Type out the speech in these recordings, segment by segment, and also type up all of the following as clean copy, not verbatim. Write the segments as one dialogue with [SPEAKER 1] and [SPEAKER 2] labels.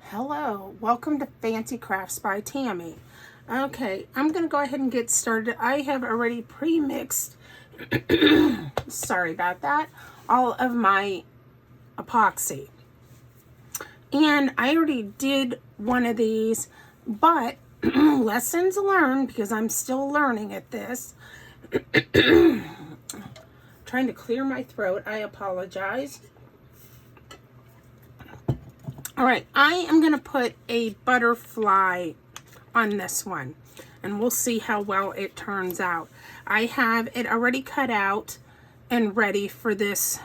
[SPEAKER 1] Hello, welcome to Fancy Crafts by Tammy. Okay, I'm going to go ahead and get started. I have already pre-mixed, sorry about that, all of my epoxy. And I already did one of these, but lessons learned, because I'm still learning at this. Trying to clear my throat, I apologize. All right, I am going to put a butterfly on this one, and we'll see how well it turns out. I have it already cut out and ready for this,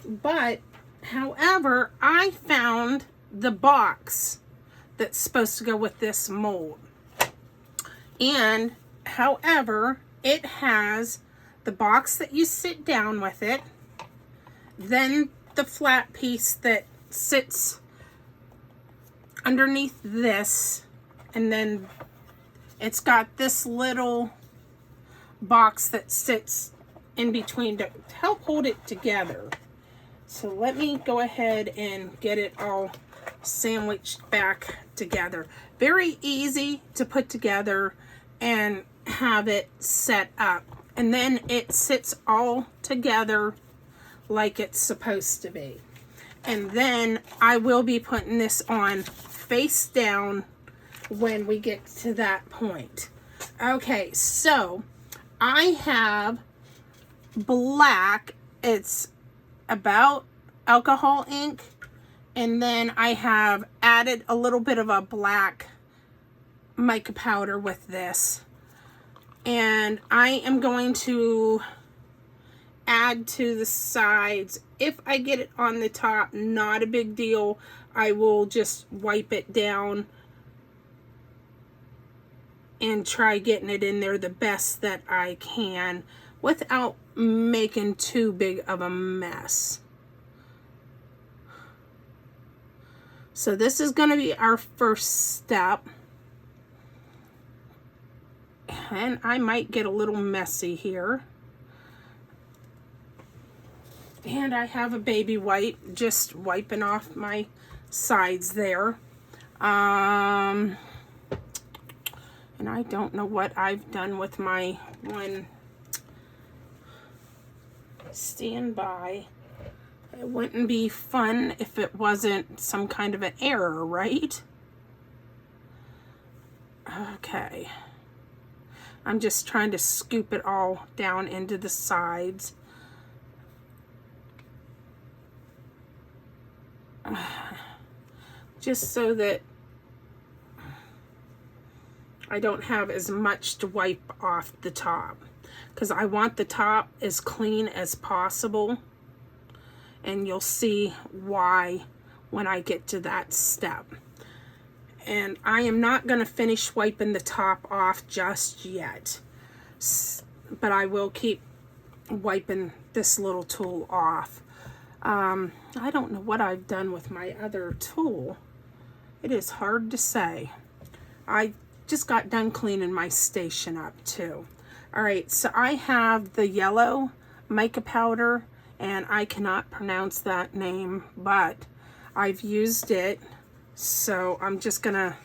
[SPEAKER 1] but however, I found the box that's supposed to go with this mold. And however, it has the box that you sit down with it, then the flat piece that sits underneath this, and then it's got this little box that sits in between to help hold it together. So let me go ahead and get it all sandwiched back together. Very easy to put together and have it set up, and then it sits all together like it's supposed to be. And then I will be putting this on face down when we get to that point. Okay, so I have black, it's about alcohol ink, and then I have added a little bit of a black mica powder with this. And I am going to add to the sides. If I get it on the top, not a big deal. I will just wipe it down and try getting it in there the best that I can without making too big of a mess. So this is going to be our first step. And I might get a little messy here. And I have a baby wipe, just wiping off my sides there. And I don't know what I've done with my one standby. It wouldn't be fun if it wasn't some kind of an error, right? Okay. I'm just trying to scoop it all down into the sides. Just so that I don't have as much to wipe off the top, because I want the top as clean as possible, and you'll see why when I get to that step. And I am not going to finish wiping the top off just yet, but I will keep wiping this little tool off. I don't know what I've done with my other tool. It is hard to say. I just got done cleaning my station up too. All right, so I have the yellow mica powder, and I cannot pronounce that name, but I've used it. So I'm just gonna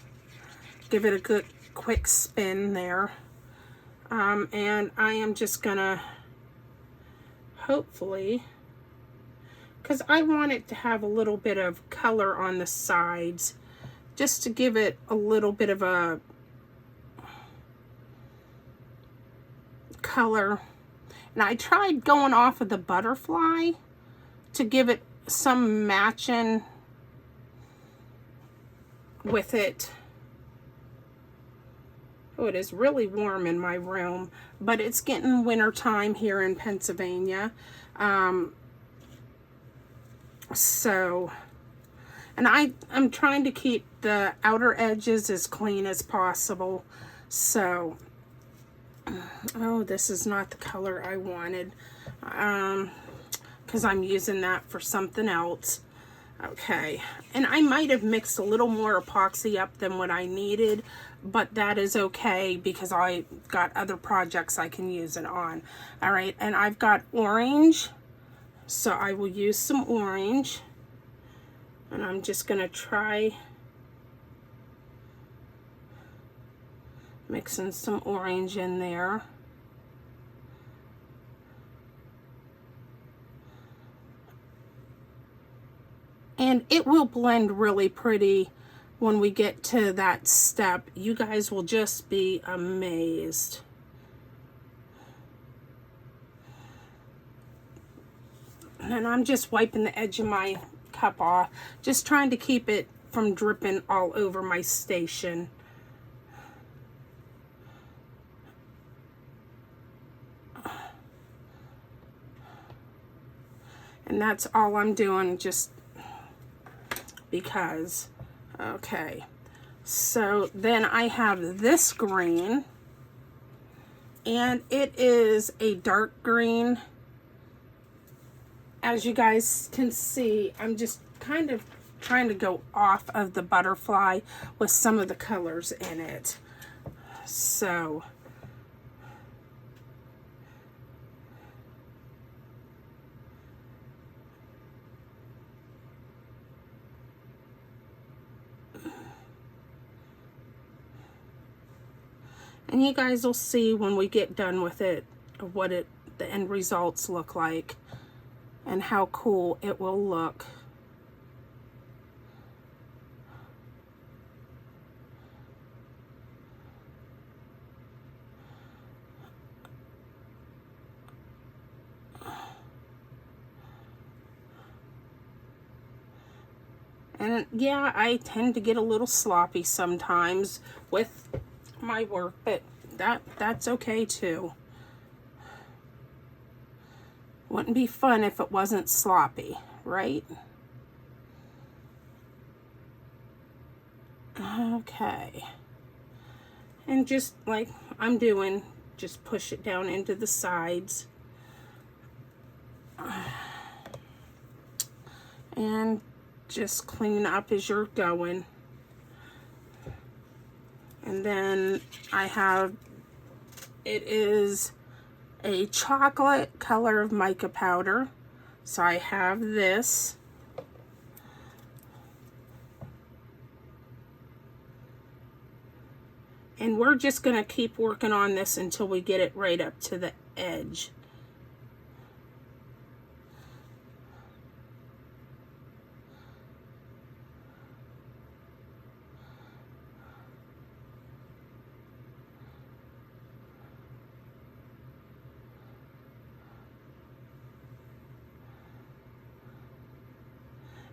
[SPEAKER 1] give it a good quick spin there. And I am just gonna hopefully, because I want it to have a little bit of color on the sides, just to give it a little bit of a color. And I tried going off of the butterfly to give it some matching with it. Oh, it is really warm in my room, but it's getting winter time here in Pennsylvania. And I'm trying to keep the outer edges as clean as possible. So, oh, this is not the color I wanted, because I'm using that for something else. Okay, and I might have mixed a little more epoxy up than what I needed, but that is okay because I got other projects I can use it on. All right, and I've got orange, so I will use some orange. And I'm just going to try mixing some orange in there. And it will blend really pretty when we get to that step. You guys will just be amazed. And I'm just wiping the edge of my cup off, just trying to keep it from dripping all over my station. And that's all I'm doing, just because. Okay, so then I have this green, and it is a dark green. As you guys can see, I'm just kind of trying to go off of the butterfly with some of the colors in it. So and you guys will see when we get done with it what the end results look like and how cool it will look. And yeah, I tend to get a little sloppy sometimes with my work, but that's okay too. Wouldn't be fun if it wasn't sloppy, right? Okay. And just like I'm doing, just push it down into the sides. And just clean up as you're going. And then I have, it is a chocolate color of mica powder. So I have this. And we're just going to keep working on this until we get it right up to the edge.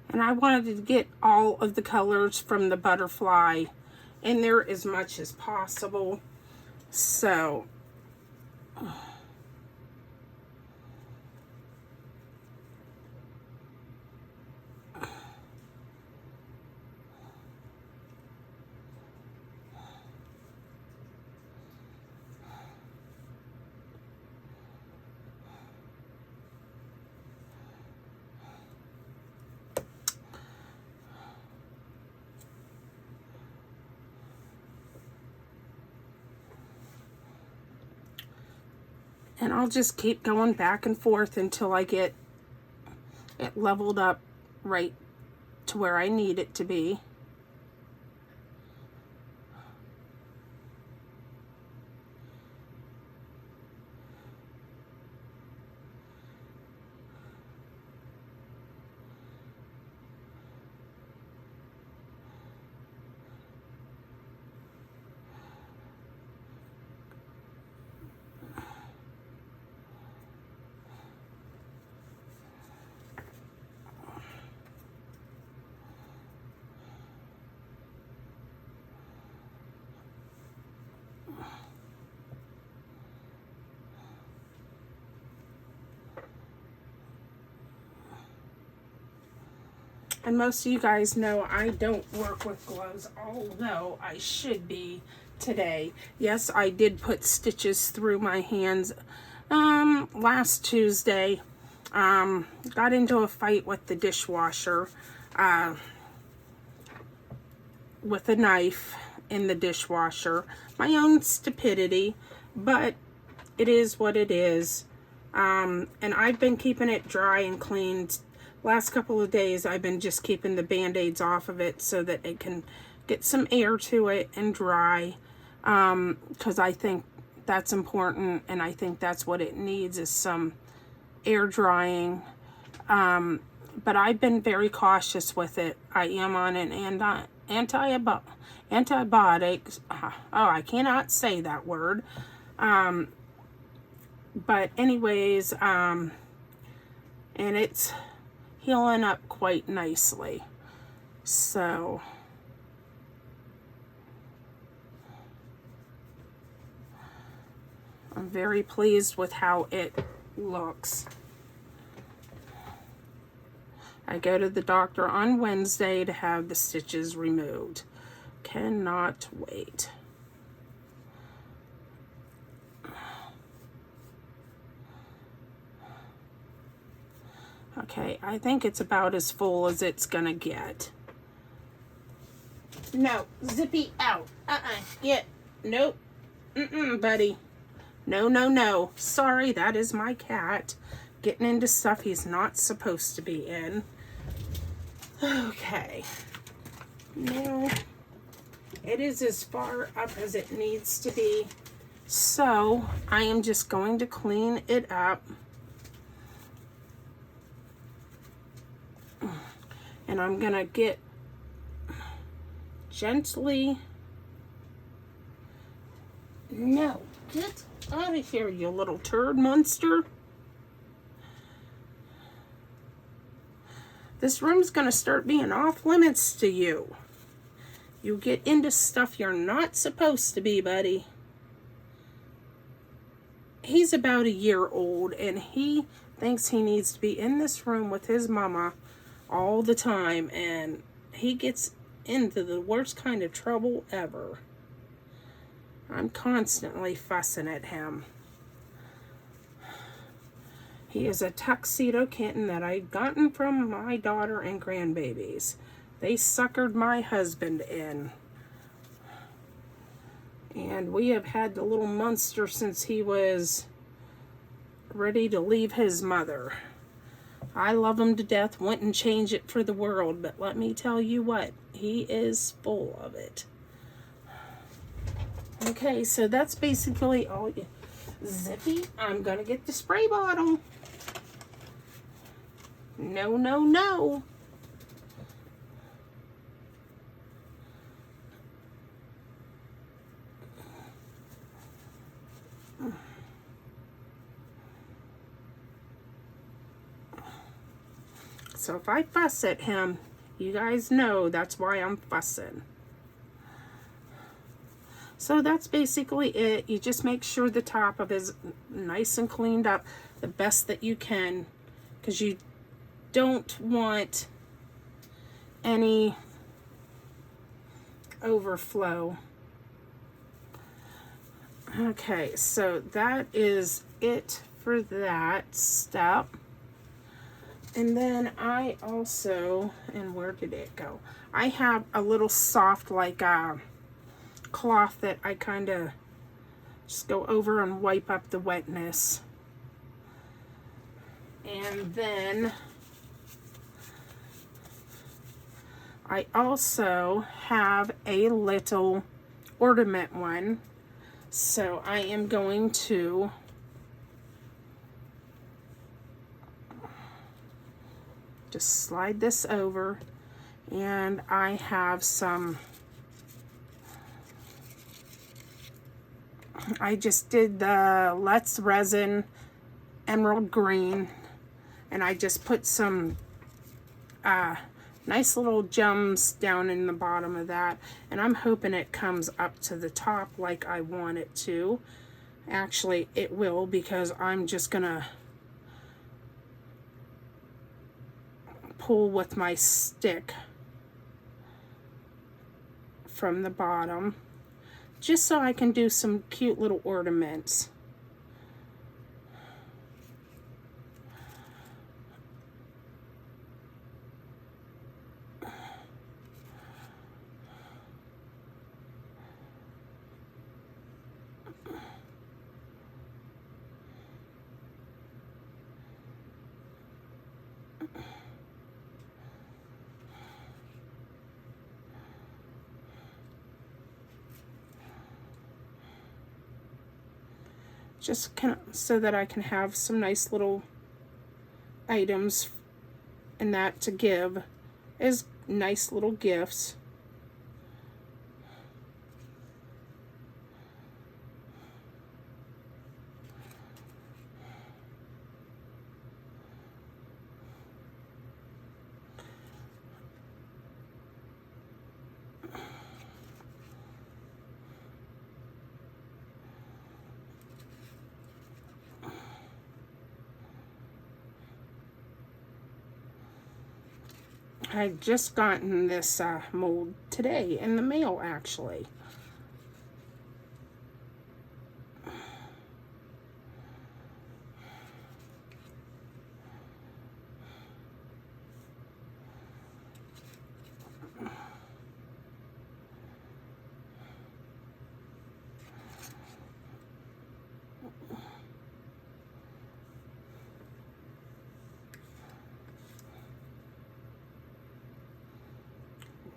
[SPEAKER 1] And I wanted to get all of the colors from the butterfly in there as much as possible. So and I'll just keep going back and forth until I get it leveled up right to where I need it to be. And most of you guys know I don't work with gloves, although I should be today. Yes, I did put stitches through my hands last Tuesday. Got into a fight with the dishwasher with a knife in the dishwasher. My own stupidity, but it is what it is. And I've been keeping it dry and clean last couple of days I've been just keeping the band-aids off of it so that it can get some air to it and dry, because I think that's important, and I think that's what it needs, is some air drying. But I've been very cautious with it. I am on an antibiotics. Oh, I cannot say that word. But anyways, and it's healing up quite nicely. So I'm very pleased with how it looks. I go to the doctor on Wednesday to have the stitches removed. Cannot wait. Okay, I think it's about as full as it's gonna get. No, Zippy, out. Get. Nope. Buddy. No, no, no. Sorry, that is my cat getting into stuff he's not supposed to be in. Okay. Now, it is as far up as it needs to be. So, I am just going to clean it up. And I'm going to get gently... No, get out of here, you little turd monster. This room's going to start being off limits to you. You get into stuff you're not supposed to be, buddy. He's about a year old, and he thinks he needs to be in this room with his mama all the time, and he gets into the worst kind of trouble ever. I'm constantly fussing at him. He is a tuxedo kitten that I've gotten from my daughter and grandbabies. They suckered my husband in. And we have had the little monster since he was ready to leave his mother. I love him to death, wouldn't change it for the world, but let me tell you what, he is full of it. Okay, so that's basically all. Zippy, I'm gonna get the spray bottle. No, no, no. So if I fuss at him, you guys know that's why I'm fussing. So that's basically it. You just make sure the top of it is nice and cleaned up the best that you can, because you don't want any overflow. Okay, so that is it for that step. And then I also, and where did it go? I have a little soft, like cloth that I kind of just go over and wipe up the wetness. And then I also have a little ornament one. So I am going to just slide this over, and I have some, I just did the Let's Resin Emerald Green, and I just put some nice little gems down in the bottom of that, and I'm hoping it comes up to the top like I want it to. Actually, it will, because I'm just gonna pull with my stick from the bottom, just so I can do some cute little ornaments. just kind of so that I can have some nice little items and that to give as nice little gifts. I just gotten this mold today in the mail, actually.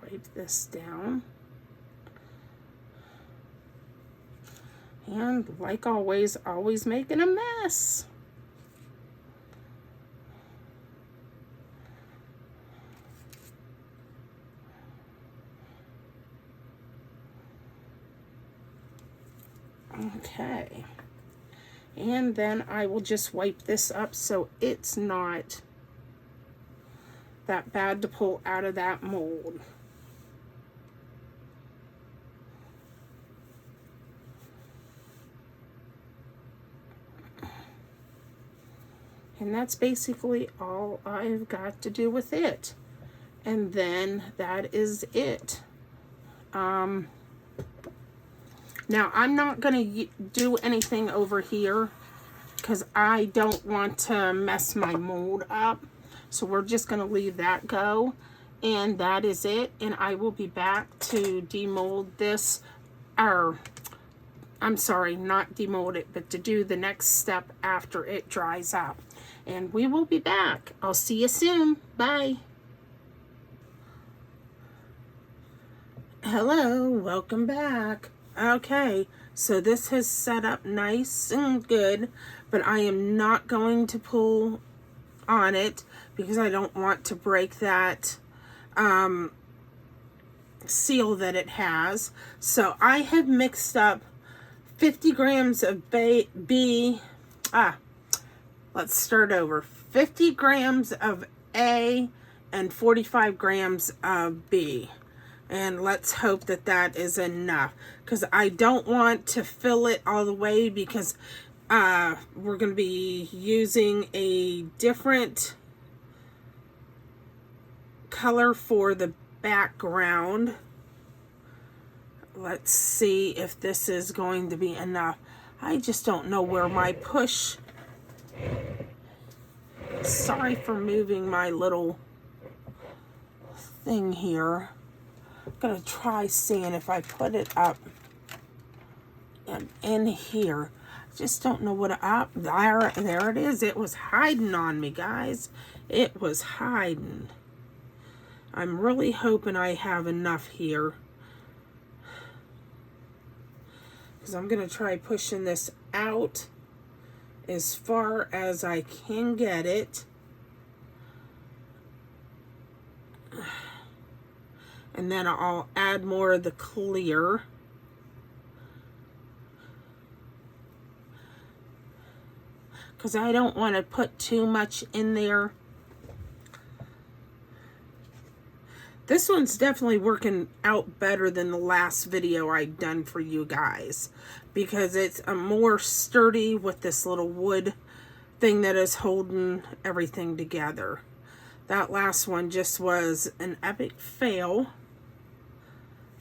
[SPEAKER 1] Wipe this down. And like always making a mess. Okay. And then I will just wipe this up so it's not that bad to pull out of that mold. And that's basically all I've got to do with it. And then that is it. Now I'm not going to do anything over here because I don't want to mess my mold up. So we're just going to leave that go. And that is it. And I will be back to demold this. I'm sorry, not demold it, but to do the next step after it dries out. And we will be back. I'll see you soon. Bye. Hello, welcome back. Okay, so this has set up nice and good, but I am not going to pull on it because I don't want to break that seal that it has. So I have mixed up 50 grams of let's start over. 50 grams of A and 45 grams of B. And let's hope that that is enough. Because I don't want to fill it all the way because we're going to be using a different color for the background. Let's see if this is going to be enough. I just don't know where my push... Sorry for moving my little thing here. I'm going to try seeing if I put it up and in here. I just don't know what up. There it is. It was hiding on me, guys. It was hiding. I'm really hoping I have enough here. Because I'm going to try pushing this out as far as I can get it. And then I'll add more of the clear. Because I don't want to put too much in there. This one's definitely working out better than the last video I'd done for you guys. Because it's a more sturdy with this little wood thing that is holding everything together. That last one just was an epic fail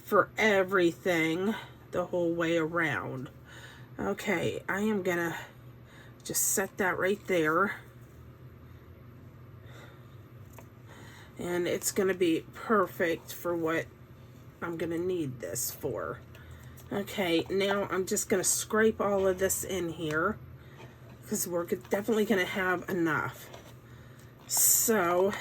[SPEAKER 1] for everything the whole way around. Okay, I am gonna just set that right there. And it's gonna be perfect for what I'm gonna need this for. Okay, now I'm just gonna scrape all of this in here because we're definitely gonna have enough. So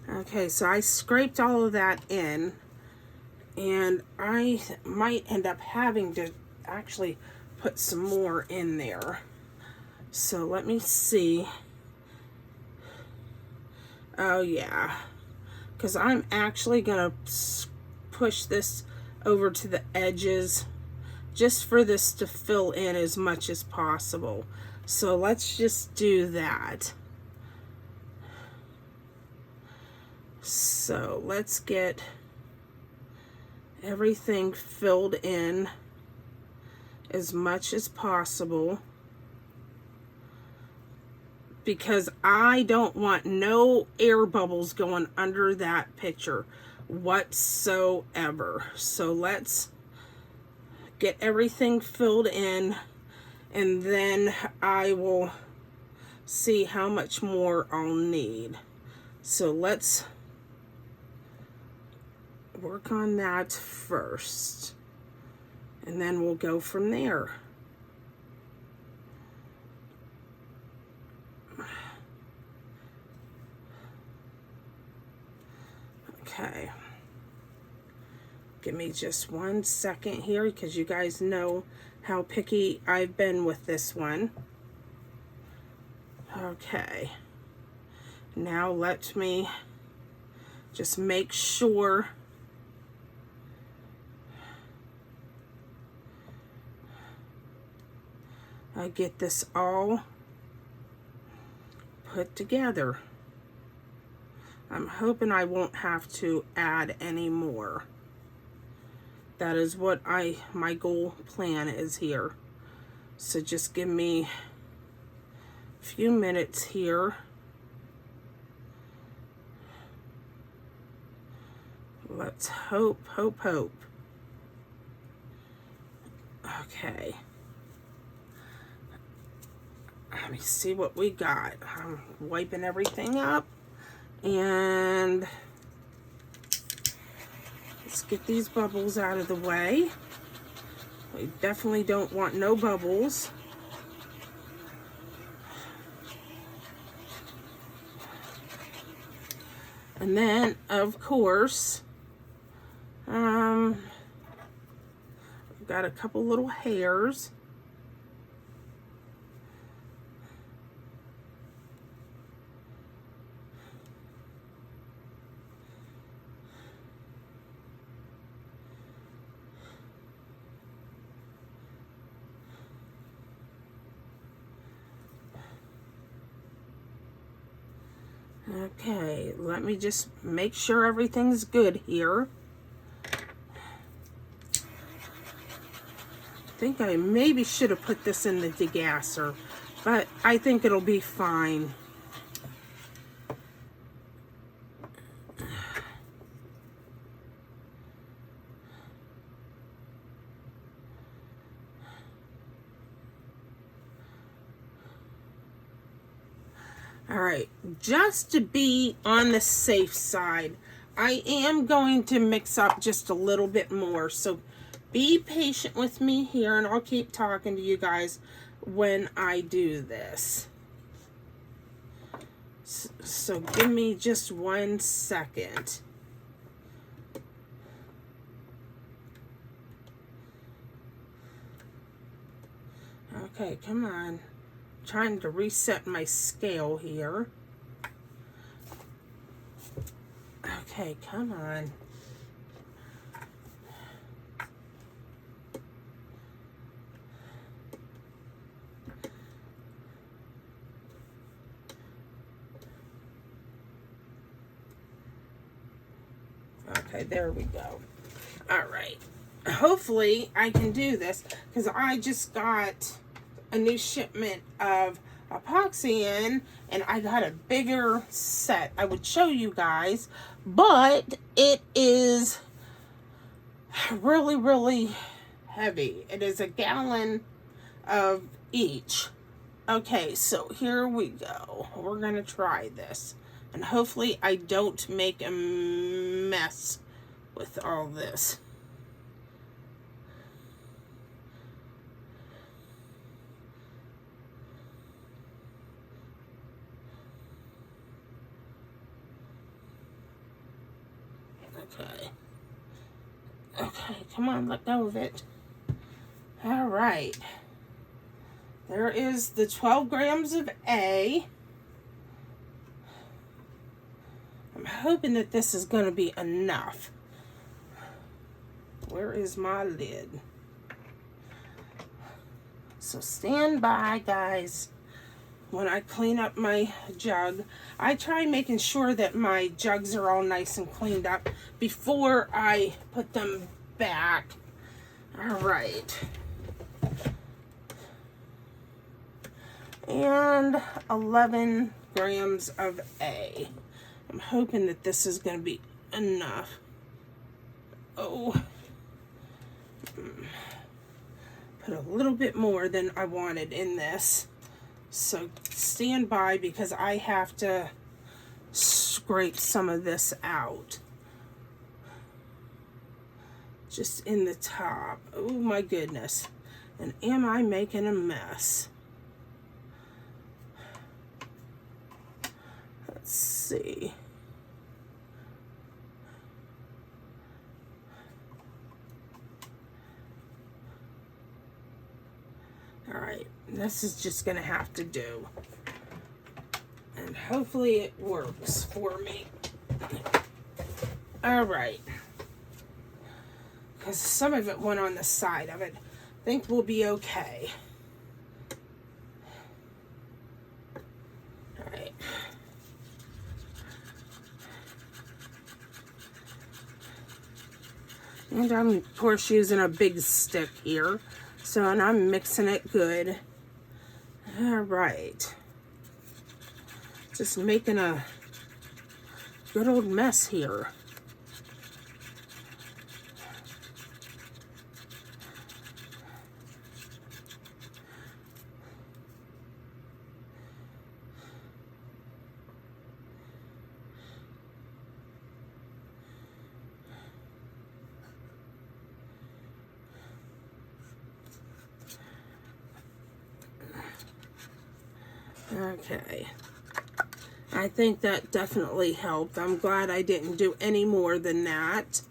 [SPEAKER 1] Okay, so I scraped all of that in, and I might end up having to actually put some more in there. So let me see. Oh yeah, because I'm actually gonna push this over to the edges just for this to fill in as much as possible. So let's just do that. So let's get everything filled in as much as possible, because I don't want no air bubbles going under that picture whatsoever. So let's get everything filled in, and then I will see how much more I'll need. So let's work on that first, and then we'll go from there. Okay. Give me just 1 second here, because you guys know how picky I've been with this one. Okay. Now let me just make sure I get this all put together. I'm hoping I won't have to add any more. That is what my goal plan is here. So just give me a few minutes here. Let's hope. Okay. Let me see what we got. I'm wiping everything up, and let's get these bubbles out of the way. We definitely don't want no bubbles. And then, of course, I've got a couple little hairs. Okay, let me just make sure everything's good here. I think I maybe should have put this in the degasser, but I think it'll be fine. All right, just to be on the safe side, I am going to mix up just a little bit more. So be patient with me here, and I'll keep talking to you guys when I do this. So give me just 1 second. Okay, come on. Trying to reset my scale here. Okay, come on. Okay, there we go. All right. Hopefully I can do this, because I just got a new shipment of epoxy in, and I got a bigger set. I would show you guys, but it is really heavy. It is a gallon of each. Okay, so here we go. We're gonna try this, and hopefully I don't make a mess with all this. Okay. Okay, come on, let go of it. All right. There is the 12 grams of A. I'm hoping that this is going to be enough. Where is my lid? So stand by, guys. When I clean up my jug, I try making sure that my jugs are all nice and cleaned up before I put them back. All right. And 11 grams of A. I'm hoping that this is going to be enough. Oh. Put a little bit more than I wanted in this. So stand by because I have to scrape some of this out. Just in the top. Oh my goodness. And am I making a mess? Let's see. All right, this is just gonna have to do. And hopefully it works for me. All right. Because some of it went on the side of it. I think we'll be okay. All right. And I'm, of course, using a big stick here. So, and I'm mixing it good. All right. Just making a good old mess here. Okay. I think that definitely helped. I'm glad I didn't do any more than that.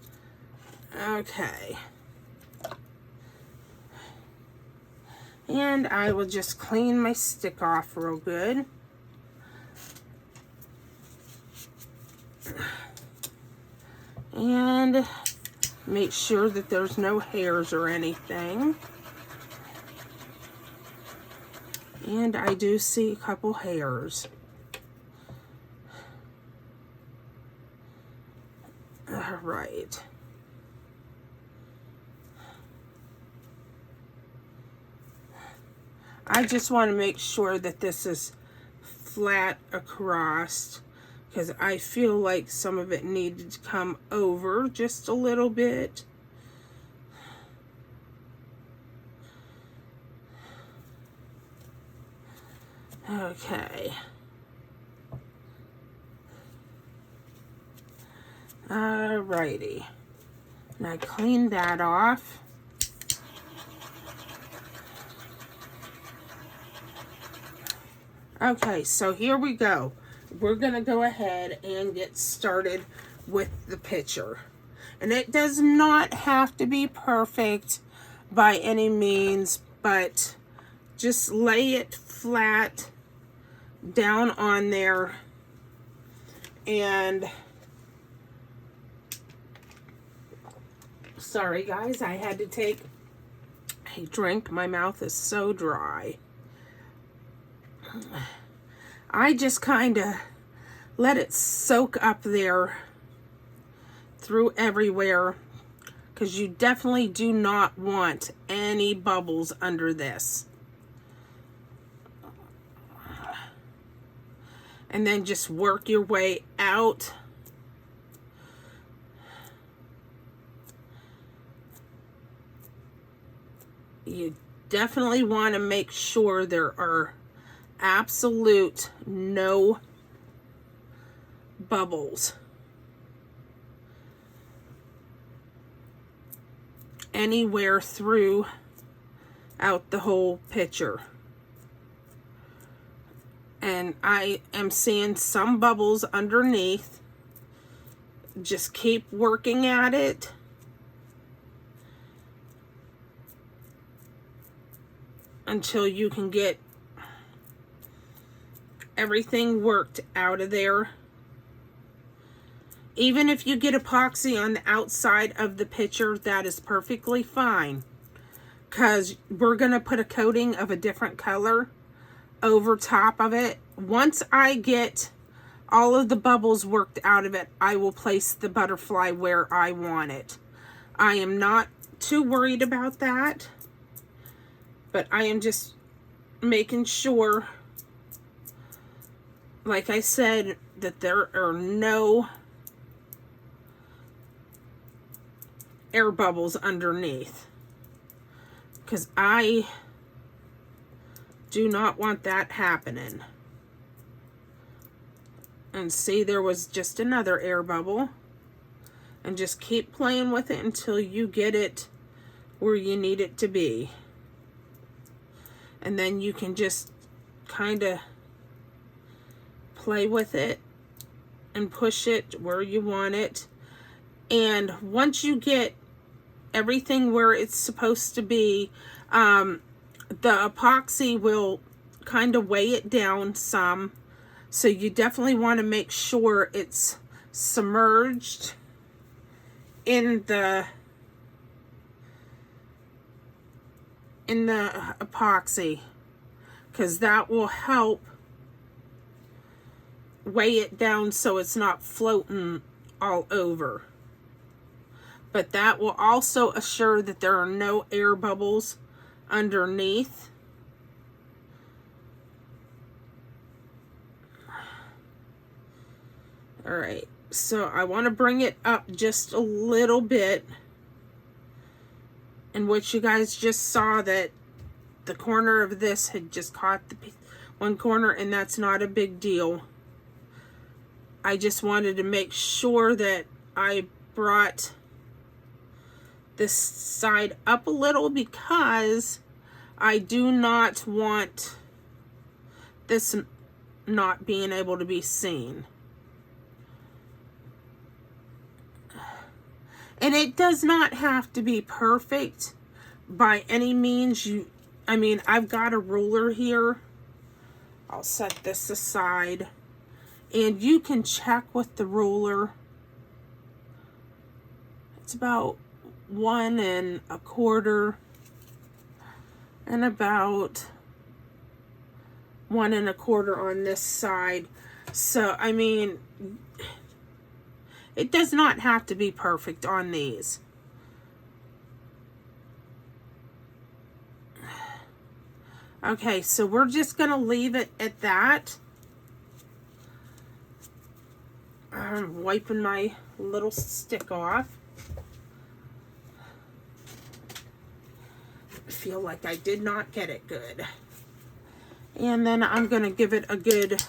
[SPEAKER 1] Okay. And I will just clean my stick off real good. And make sure that there's no hairs or anything. And I do see a couple hairs. All right. I just want to make sure that this is flat across because I feel like some of it needed to come over just a little bit. Okay. Alrighty. And I cleaned that off. Okay, so here we go. We're going to go ahead and get started with the picture. And it does not have to be perfect by any means, but just lay it flat down on there and sorry guys, I had to take a drink. My mouth is so dry. I just kind of let it soak up there through everywhere because you definitely do not want any bubbles under this. And then just work your way out. You definitely want to make sure there are absolute no bubbles anywhere throughout the whole picture. And I am seeing some bubbles underneath. just keep working at it. Until you can get everything worked out of there. Even if you get epoxy on the outside of the pitcher, that is perfectly fine. Because we're going to put a coating of a different color over top of it. Once I get all of the bubbles worked out of it, I will place the butterfly where I want it. I am not too worried about that. But I am just making sure, like I said, that there are no air bubbles underneath. Because I do not want that happening. And see, there was just another air bubble. And just keep playing with it until you get it where you need it to be. And then you can just kind of play with it and push it where you want it. And once you get everything where it's supposed to be, the epoxy will kind of weigh it down some. So you definitely want to make sure it's submerged in the epoxy, because that will help weigh it down so it's not floating all over. But that will also assure that there are no air bubbles underneath. All right, so I want to bring it up just a little bit. And what you guys just saw, that the corner of this had just caught the one corner, and that's not a big deal. I just wanted to make sure that I brought this side up a little, because I do not want this not being able to be seen. And it does not have to be perfect by any means. I mean, I've got a ruler here. I'll set this aside. And you can check with the ruler. It's about 1 1/4 and about 1 1/4 on this side. So, I mean, it does not have to be perfect on these. Okay, so we're just going to leave it at that. I'm wiping my little stick off. I feel like I did not get it good. And then I'm going to give it a good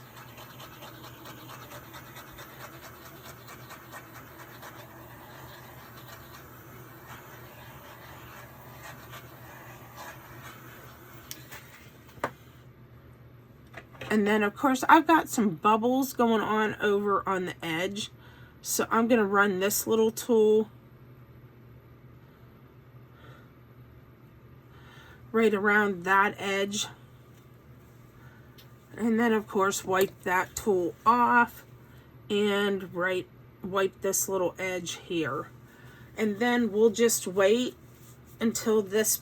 [SPEAKER 1] and then of course I've got some bubbles going on over on the edge. So I'm going to run this little tool right around that edge. And then of course wipe that tool off and wipe this little edge here. And then we'll just wait until this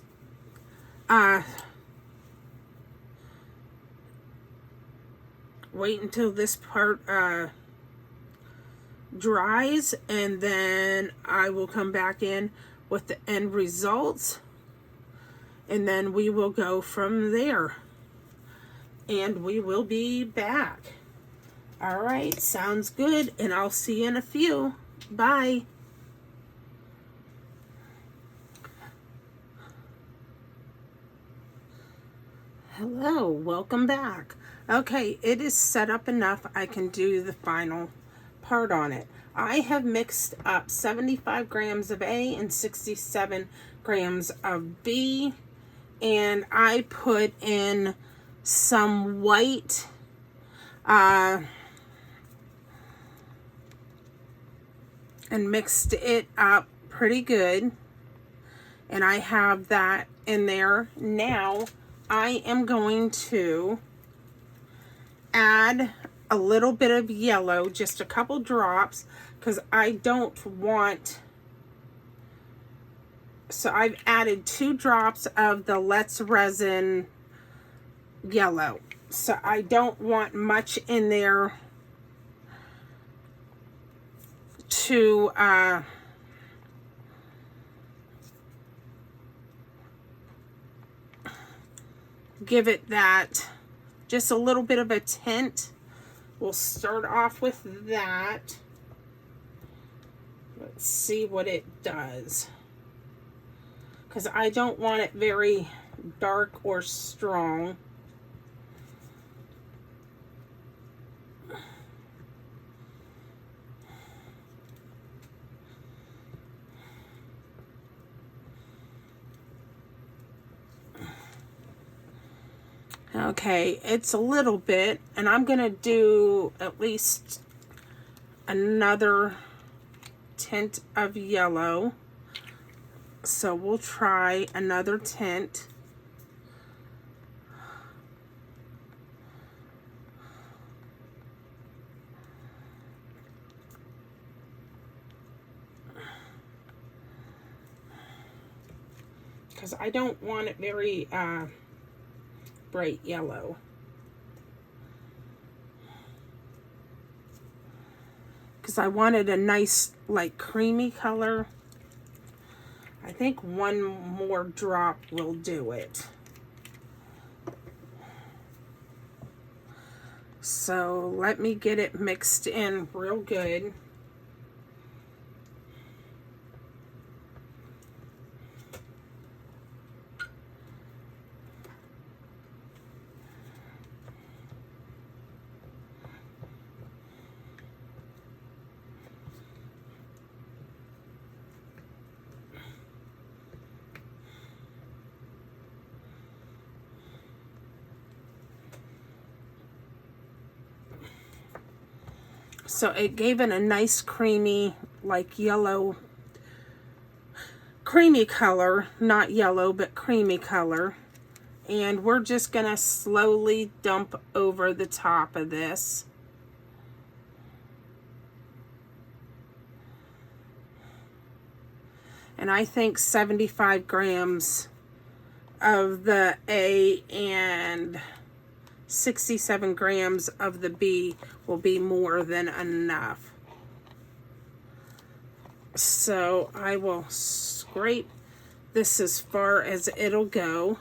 [SPEAKER 1] part dries, and then I will come back in with the end results, and then we will go from there. And we will be back. All right, sounds good, and I'll see you in a few. Bye. Hello, welcome back. Okay, it is set up enough. I can do the final part on it. I have mixed up 75 grams of A and 67 grams of B, and I put in some white and mixed it up pretty good. And I have that in there. Now I am going to add a little bit of yellow, just a couple drops, because I don't want, so I've added 2 drops of the Let's Resin yellow. So I don't want much in there to give it that, just a little bit of a tint. We'll start off with that. Let's see what it does, because I don't want it very dark or strong. Okay, it's a little bit, and I'm gonna do at least another tint of yellow. So we'll try another tint. Because I don't want it very bright yellow. Because I wanted a nice, like, creamy color. I think one more drop will do it. So let me get it mixed in real good. So it gave it a nice creamy, like yellow, creamy color, not yellow, but creamy color. And we're just gonna slowly dump over the top of this. And I think 75 grams of the A and 67 grams of the B will be more than enough. So I will scrape this as far as it'll go.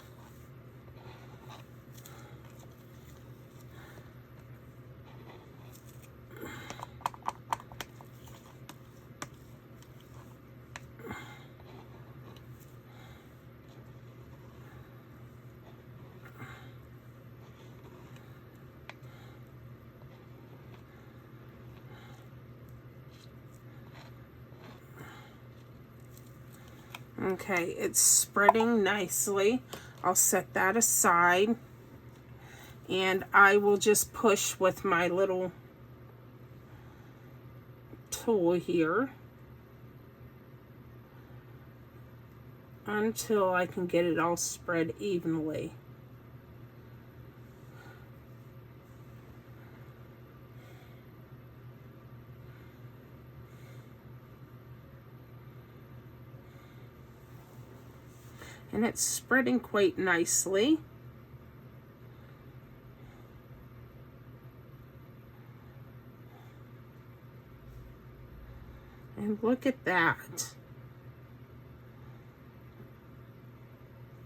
[SPEAKER 1] Okay, it's spreading nicely. I'll set that aside. And I will just push with my little tool here until I can get it all spread evenly. And it's spreading quite nicely. And look at that.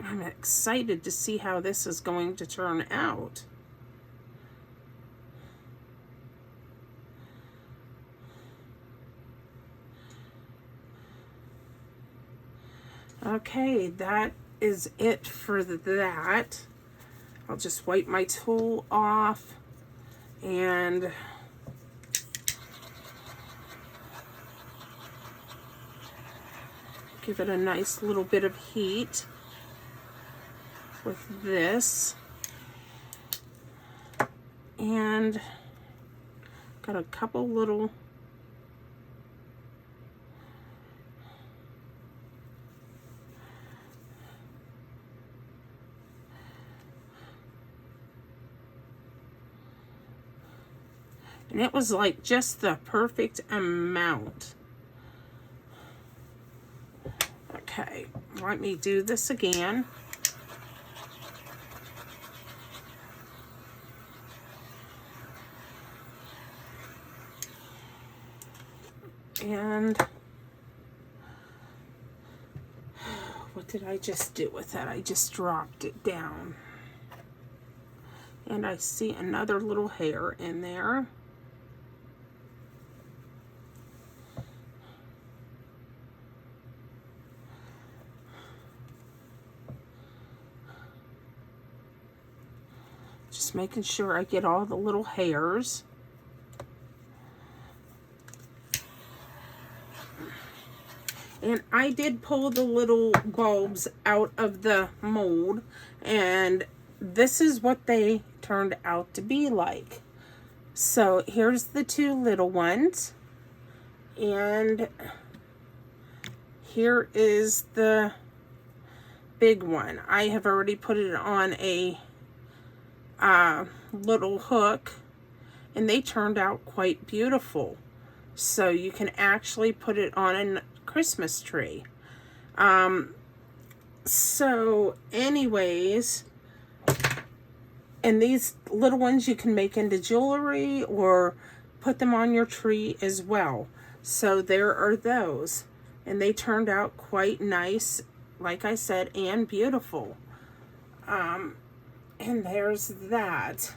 [SPEAKER 1] I'm excited to see how this is going to turn out. Okay, that is it for that. I'll just wipe my tool off and give it a nice little bit of heat with this. And got a couple little And it was like just the perfect amount. Okay, let me do this again. And what did I just do with that? I just dropped it down. And I see another little hair in there. Just making sure I get all the little hairs. And I did pull the little bulbs out of the mold, and this is what they turned out to be like. So here's the two little ones, and here is the big one. I have already put it on a little hook, and they turned out quite beautiful. So you can actually put it on a Christmas tree. So anyways, and these little ones you can make into jewelry or put them on your tree as well. So there are those, and they turned out quite nice, like I said, and beautiful. And there's that.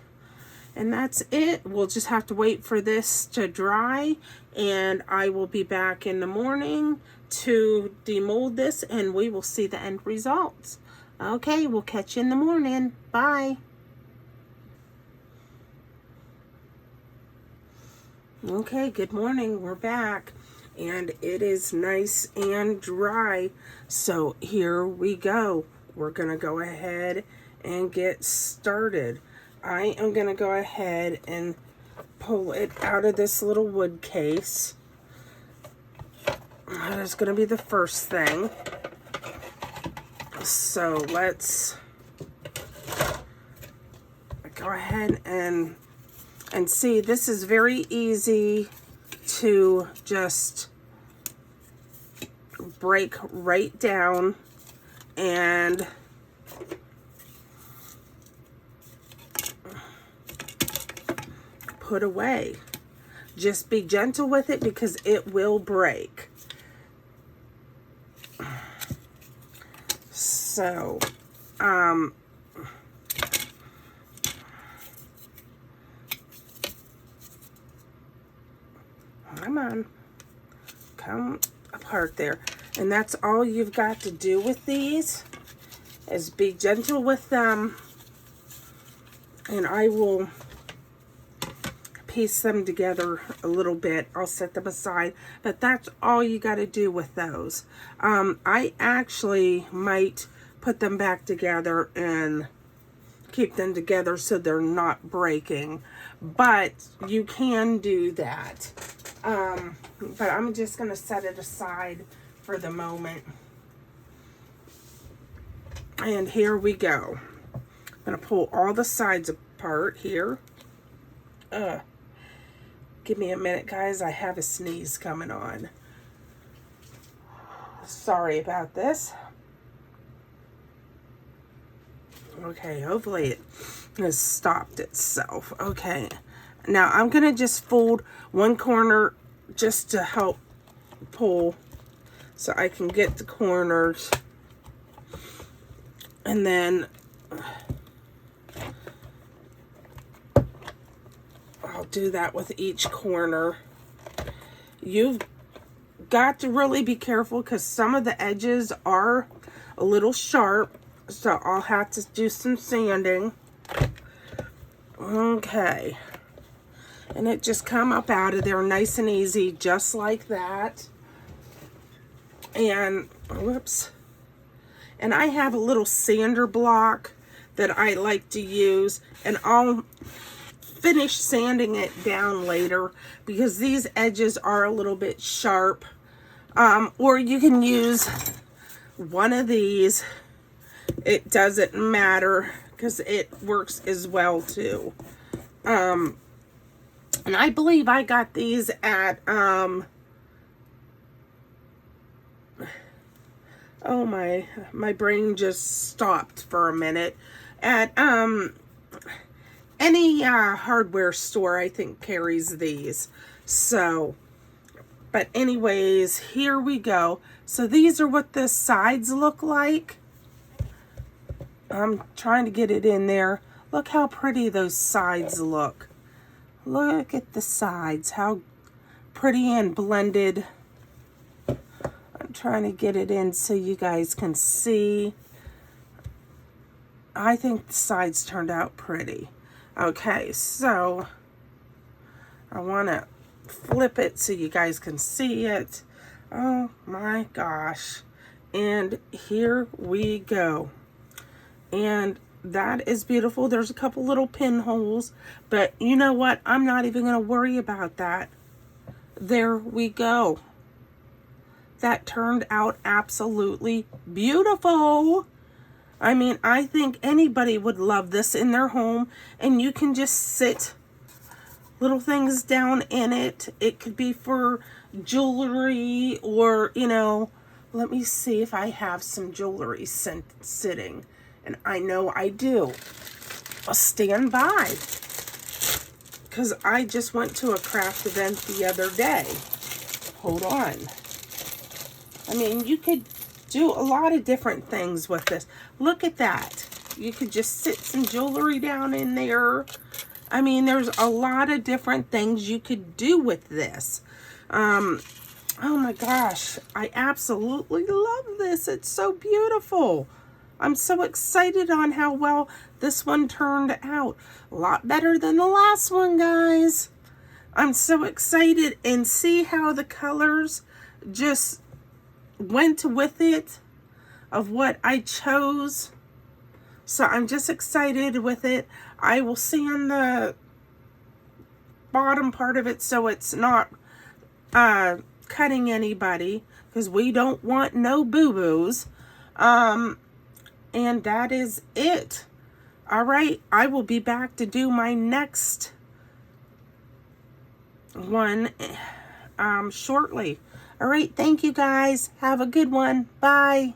[SPEAKER 1] And that's it. We'll just have to wait for this to dry, and I will be back in the morning to demold this, and we will see the end results. Okay, we'll catch you in the morning. Bye. Okay, good morning. We're back, and it is nice and dry. So here we go. We're going to go ahead and get started. I am going to go ahead and pull it out of this little wood case. That is going to be the first thing. So let's go ahead and see. This is very easy to just break right down and put away. Just be gentle with it because it will break. So, come on, come apart there. And that's all you've got to do with these, is be gentle with them, and I will piece them together a little bit. I'll set them aside, but that's all you got to do with those. I actually might put them back together and keep them together so they're not breaking, but you can do that. But I'm just going to set it aside for the moment. And here we go. I'm going to pull all the sides apart here. Give me a minute, guys. I have a sneeze coming on. Sorry about this. Okay, hopefully it has stopped itself. Okay, now I'm going to just fold one corner just to help pull so I can get the corners. And then I'll do that with each corner. You've got to really be careful because some of the edges are a little sharp, so I'll have to do some sanding. Okay, and it just come up out of there nice and easy, just like that. And whoops, and I have a little sander block that I like to use, and I'll finish sanding it down later because these edges are a little bit sharp. Or you can use one of these. It doesn't matter because it works as well too. And I believe I got these at, oh my brain just stopped for a minute. At, any hardware store, I think, carries these. So, but anyways, here we go. So these are what the sides look like. I'm trying to get it in there. Look how pretty those sides look. Look at the sides, how pretty and blended. I'm trying to get it in so you guys can see. I think the sides turned out pretty. Okay, so I want to flip it so you guys can see it. Oh my gosh. And here we go. And that is beautiful. There's a couple little pinholes, but you know what? I'm not even going to worry about that. There we go. That turned out absolutely beautiful. I mean, I think anybody would love this in their home, and you can just sit little things down in it. It could be for jewelry or, you know, let me see if I have some jewelry sitting. And I know I do. I'll stand by. Because I just went to a craft event the other day. Hold on. I mean, you could do a lot of different things with this. Look at that. You could just sit some jewelry down in there. I mean, there's a lot of different things you could do with this. Oh my gosh. I absolutely love this. It's so beautiful. I'm so excited on how well this one turned out. A lot better than the last one, guys. I'm so excited, and see how the colors just went with it of what I chose. So I'm just excited with it. I will sand the bottom part of it so it's not cutting anybody, because we don't want no boo-boos. And that is it. All right, I will be back to do my next one shortly. All right, thank you guys. Have a good one. Bye.